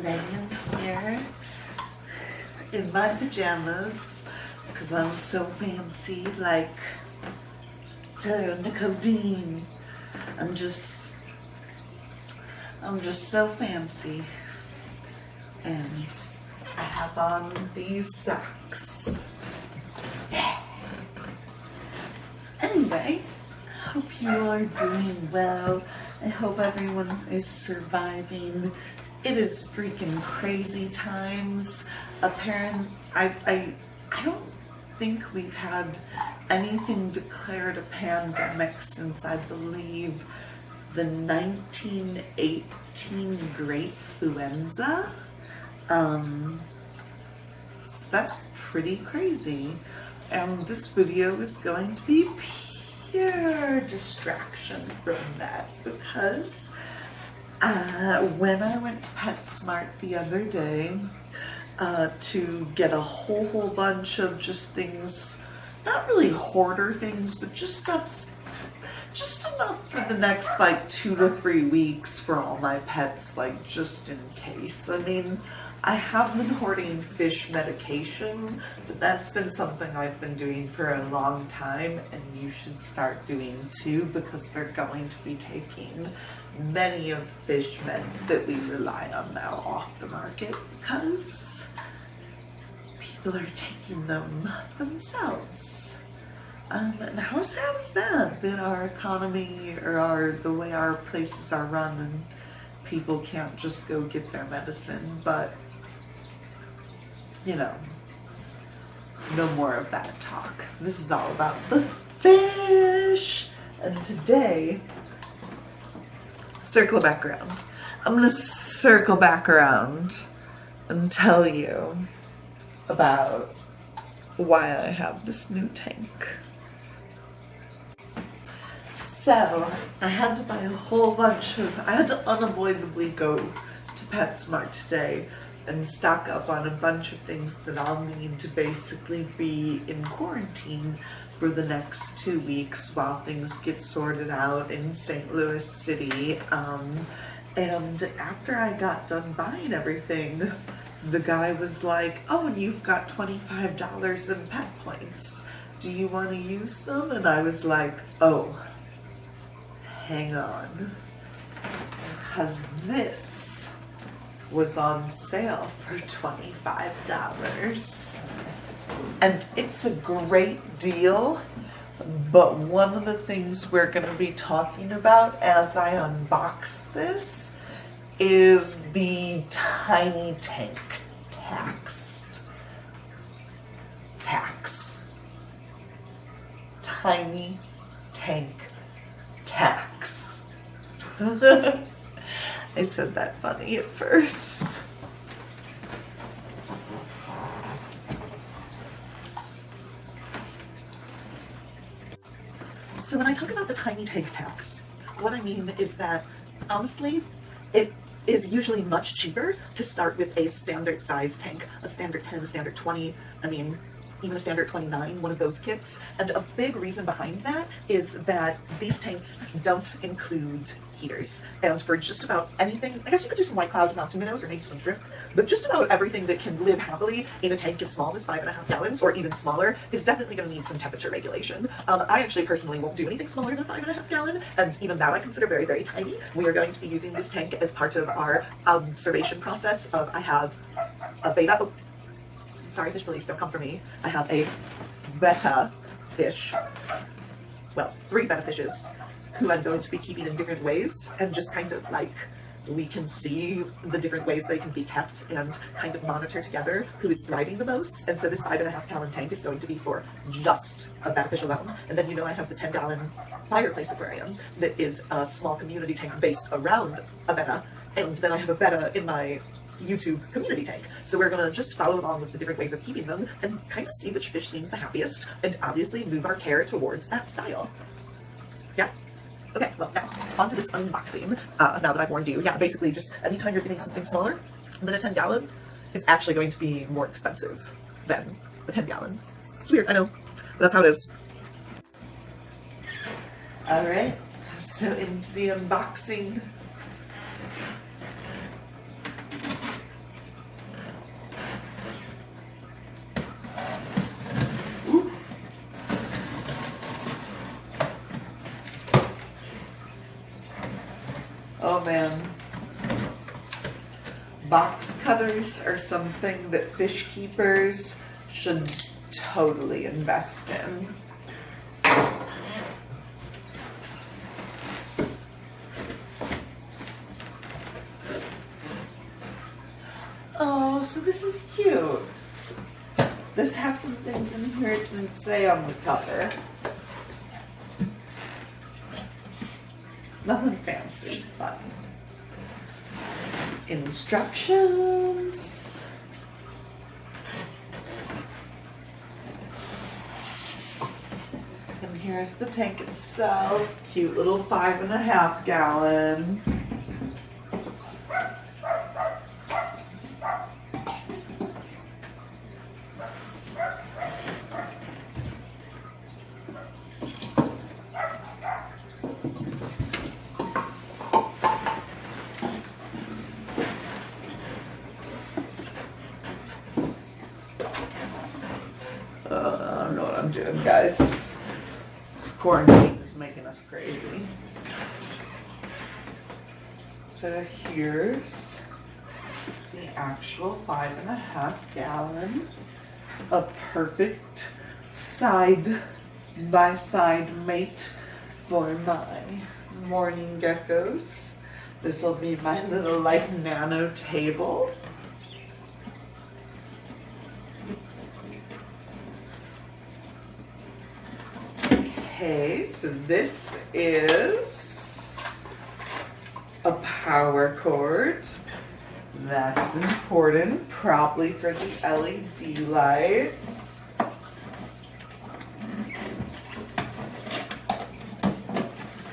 laying here in my pajamas because I'm so fancy, like Nicodine. I'm just so fancy, and I have on these socks. Yeah. Anyway, hope you are doing well. I hope everyone is surviving. It is freaking crazy times. I don't think we've had anything declared a pandemic since, I believe, the 1918 Great Fluenza. So that's pretty crazy. And this video is going to be pure distraction from that, because when I went to PetSmart the other day to get a whole bunch of just things, not really hoarder things, but just stuff, just enough for the next like 2 to 3 weeks for all my pets, like just in case. I mean, I have been hoarding fish medication, but that's been something I've been doing for a long time, and you should start doing too, because they're going to be taking many of fish meds that we rely on now off the market because people are taking them themselves. And how sad is that our economy or the way our places are run and people can't just go get their medicine? But you know, no more of that talk. This is all about the fish. And today, circle back around. I'm gonna circle back around and tell you about why I have this new tank. So, I had to buy a whole bunch of, I had to unavoidably go to PetSmart today and stock up on a bunch of things that I'll need to basically be in quarantine for the next 2 weeks while things get sorted out in St. Louis City. And after I got done buying everything, the guy was like, "Oh, and you've got $25 in pet points. Do you want to use them?" And I was like, "Oh, hang on, because this was on sale for $25. And it's a great deal, but one of the things we're going to be talking about as I unbox this is the tiny tank tax. Tiny tank tax. I said that funny at first. So when I talk about the tiny tank tax, what I mean is that, honestly, it is usually much cheaper to start with a standard size tank, a standard 10, a standard 20, I mean, even a standard 29, one of those kits. And a big reason behind that is that these tanks don't include heaters. And for just about anything, I guess you could do some white cloud mountain minnows or maybe some shrimp, but just about everything that can live happily in a tank as small as 5.5 gallons or even smaller is definitely going to need some temperature regulation. I actually personally won't do anything smaller than 5.5 gallon, and even that I consider very, very tiny. We are going to be using this tank as part of our observation process of, I have a beta, oh, sorry, fish police, don't come for me. I have a betta fish, well, 3 betta fishes, who I'm going to be keeping in different ways, and just kind of like, we can see the different ways they can be kept and kind of monitor together who is thriving the most. And so this 5.5 gallon tank is going to be for just a betta fish alone. And then, you know, I have the 10 gallon fireplace aquarium that is a small community tank based around a betta. And then I have a betta in my YouTube community tank. So we're gonna just follow along with the different ways of keeping them and kind of see which fish seems the happiest, and obviously move our care towards that style. Yeah. Okay, well, now, on to this unboxing. Now that I've warned you, yeah, basically just anytime you're getting something smaller than a 10 gallon, it's actually going to be more expensive than a 10 gallon. It's weird, I know, but that's how it is. Alright, so into the unboxing. Oh man. Box cutters are something that fish keepers should totally invest in. Oh, so this is cute. This has some things in here it didn't say on the cover. Nothing fancy, but instructions. And here's the tank itself. Cute little 5.5 gallon. I don't know what I'm doing, guys. This quarantine is making us crazy. So here's the actual 5.5 gallon. A perfect side-by-side mate for my morning geckos. This will be my little like nano table. Okay, so this is a power cord. That's important, probably for the LED light.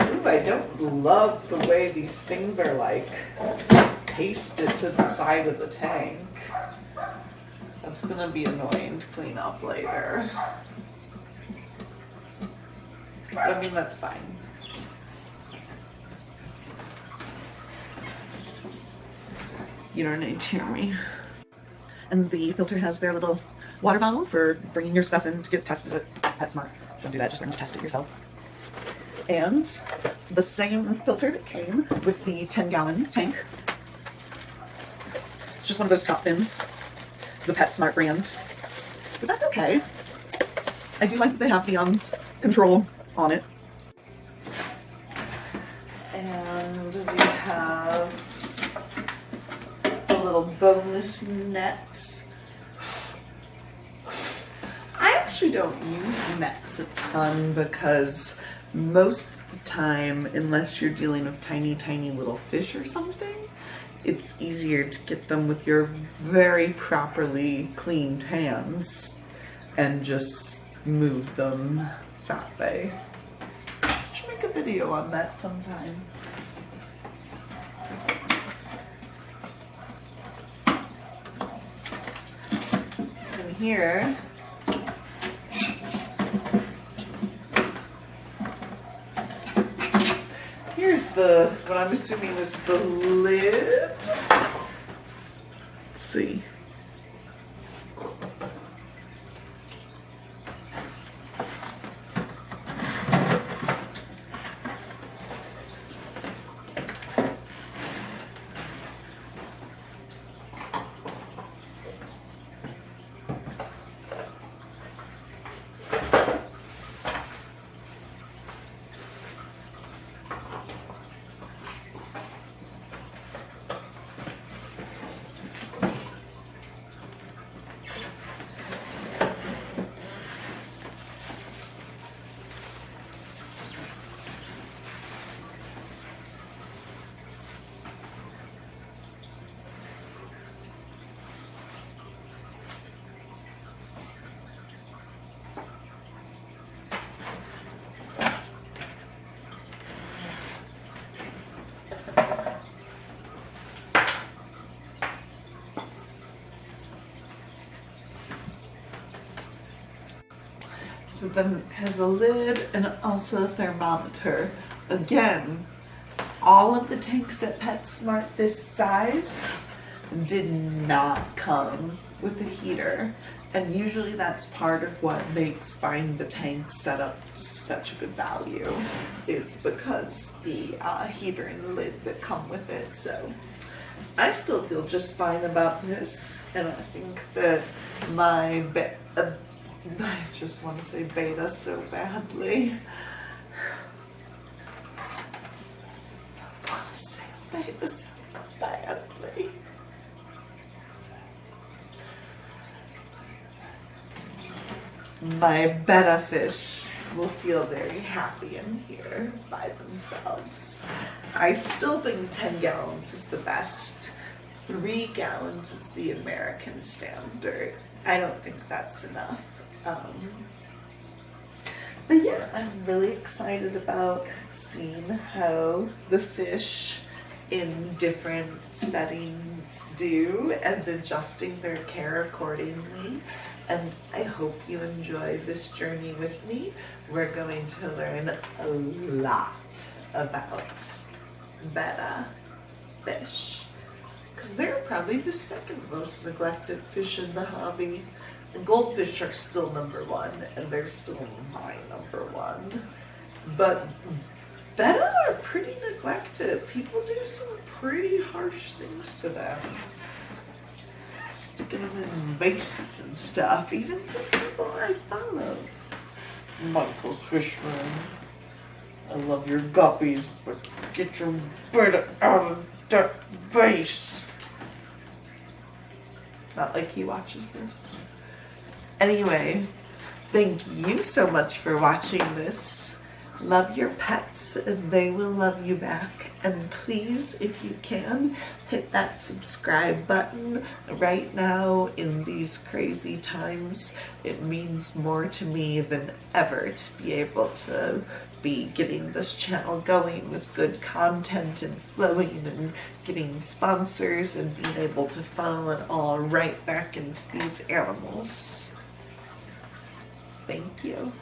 Ooh, I don't love the way these things are like pasted to the side of the tank. That's gonna be annoying to clean up later. I mean, that's fine. You don't need to hear me. And the filter has their little water bottle for bringing your stuff in to get tested at PetSmart. Don't do that, just learn to test it yourself. And the same filter that came with the 10-gallon tank. It's just one of those top bins, the PetSmart brand. But that's okay. I do like that they have the control on it. And we have a little bonus net. I actually don't use nets a ton because most of the time, unless you're dealing with tiny, tiny little fish or something, it's easier to get them with your very properly cleaned hands and just move them that way. I should make a video on that sometime. And here, here's the, what I'm assuming is the lid. Let's see. So then it has a lid and also a thermometer. Again, all of the tanks at PetSmart this size did not come with a heater. And usually that's part of what makes buying the tank setup such a good value, is because the heater and the lid that come with it. So I still feel just fine about this, and I think that my I just want to say beta so badly. I want to say beta so badly. My betta fish will feel very happy in here by themselves. I still think 10 gallons is the best. 3 gallons is the American standard. I don't think that's enough. But yeah, I'm really excited about seeing how the fish in different settings do and adjusting their care accordingly. And I hope you enjoy this journey with me. We're going to learn a lot about betta fish, because they're probably the second most neglected fish in the hobby. And goldfish are still #1, and they're still my #1. But betta are pretty neglected. People do some pretty harsh things to them. Sticking them in vases and stuff. Even some people I follow. Michael's Fishman, I love your guppies, but get your betta out of that vase. Not like he watches this. Anyway, thank you so much for watching this. Love your pets and they will love you back. And please, if you can, hit that subscribe button right now in these crazy times. It means more to me than ever to be able to be getting this channel going with good content and flowing and getting sponsors and being able to funnel it all right back into these animals. Thank you.